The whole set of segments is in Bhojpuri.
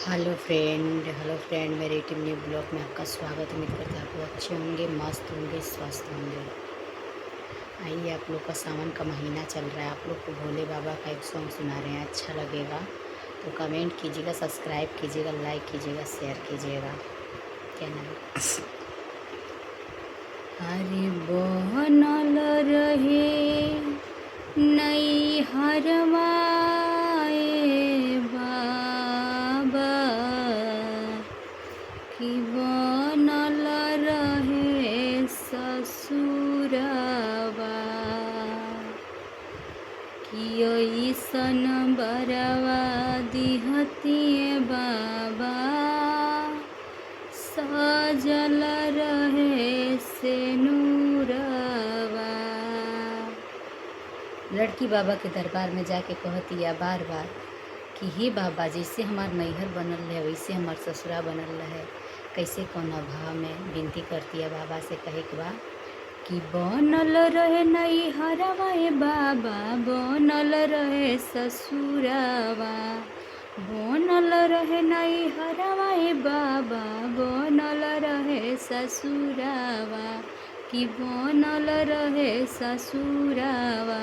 हेलो फ्रेंड, मेरे टीम न्यू ब्लॉग में आपका स्वागत। उम्मीद करते हैं आप लोग अच्छे होंगे, मस्त होंगे, स्वस्थ होंगे। आइए, आप लोग का सावन का महीना चल रहा है, आप लोग को भोले बाबा का एक सॉन्ग सुना रहे हैं, अच्छा लगेगा तो कमेंट कीजिएगा, सब्सक्राइब कीजिएगा, लाइक कीजिएगा, शेयर कीजिएगा। क्या नाम? हरे बनल रहे नई हरवाए बाबा कि बनल रहे ससुरवा कि ऐसन बरवा दिहतिए बाबा सजल रहे से नूरवा। लड़की बाबा के दरबार में जाके कहतिया बार बार कि हे बाबा, जैसे हमार नैहर बनल रहे वैसे हमार ससुरा बनल रहे। कैसे कौन भाव में विनती करती है बाबा से, कहे के बा कि बनल रहे नैहरवा ए बाबा, बनल रहे ससुरावा, बनल रहे नैहरवा ए बाबा, बनल रहे ससुरावा कि बनल रहे ससुरावा।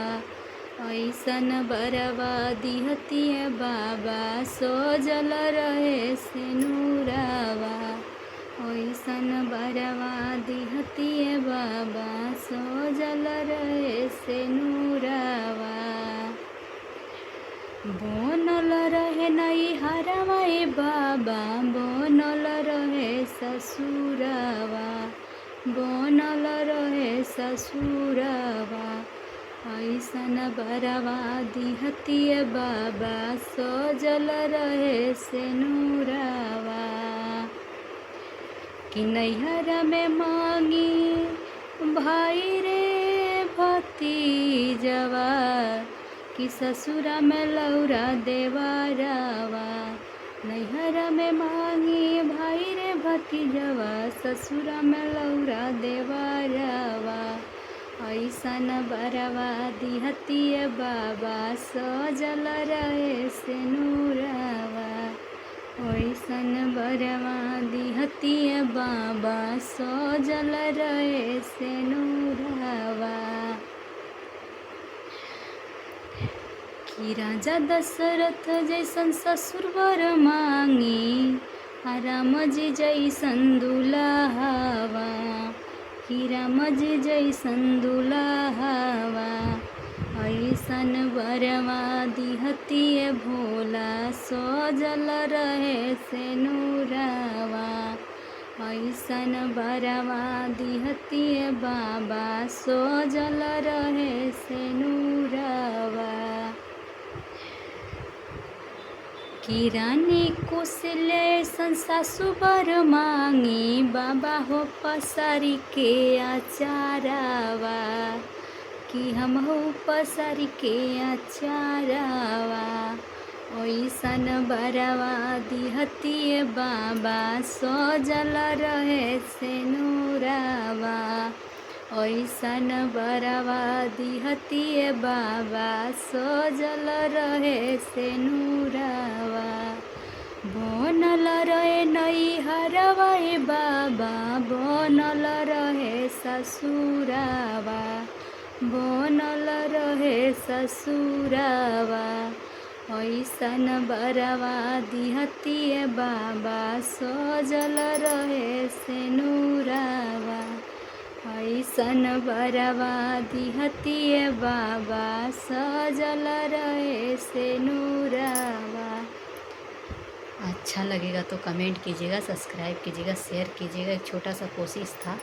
ऐसन बरवा दिहतिए बाबा सोजल रहे सिनुरावा, ऐसन बरवा दिहतिए बाबा सोजल रहे सिनुरावा। बनल रहे नैहरवा ए बाबा, बनल रहे ससुरावा, बनल रहे ससुरावा। ऐसन बरवा दिहतिए बाबा सोजल रहे सिनुरावा कि नैहर में मांगी भाई रे भतीजवा कि ससुरा में लौरा देवरावा। नैहर में मांगी भाई रे भतीजवा, ससुरा में लौरा देवरावा। ऐसन बरवा दिहतिए बाबा सजल रहे सिनुरावा, ऐसन बरवा दिहतिए बाबा सजल रहे सिनुरावा। कि राजा दशरथ जैसन ससुर वर मांगी, राम जी जैसन दुल्हावा, कि राम जी जैसन दुल्हावा। ऐसन बरवा दिहतिए भोला सोजल रहे सिनुरावा, ऐसन बरवा दिहतिए बाबा सोजल रहे सिनुरावा। कि रानी कुशले सासु बर मांगी, बाबा हो पसारी के आचारावा, कि हम हो पसारी के आचारावा। ऐसन बरवा दिहतिए बाबा सोजल रहे सिनुरावा, ऐसन बरवा दिहतिए बाबा सोजल रहे सिनुरावा। बनल रहे नैहरवा ए बाबा, बनल रहे ससुरावा, बनल रहे ससुरावा। ऐसन बरवा दिहतिए बाबा सोजल रहे सिनुरावा, ऐसन बरवा दिहतिए बाबा सजल रहे सिनुरावा। अच्छा लगेगा तो कमेंट कीजिएगा, सब्सक्राइब कीजिएगा, शेयर कीजिएगा। एक छोटा सा कोशिश था।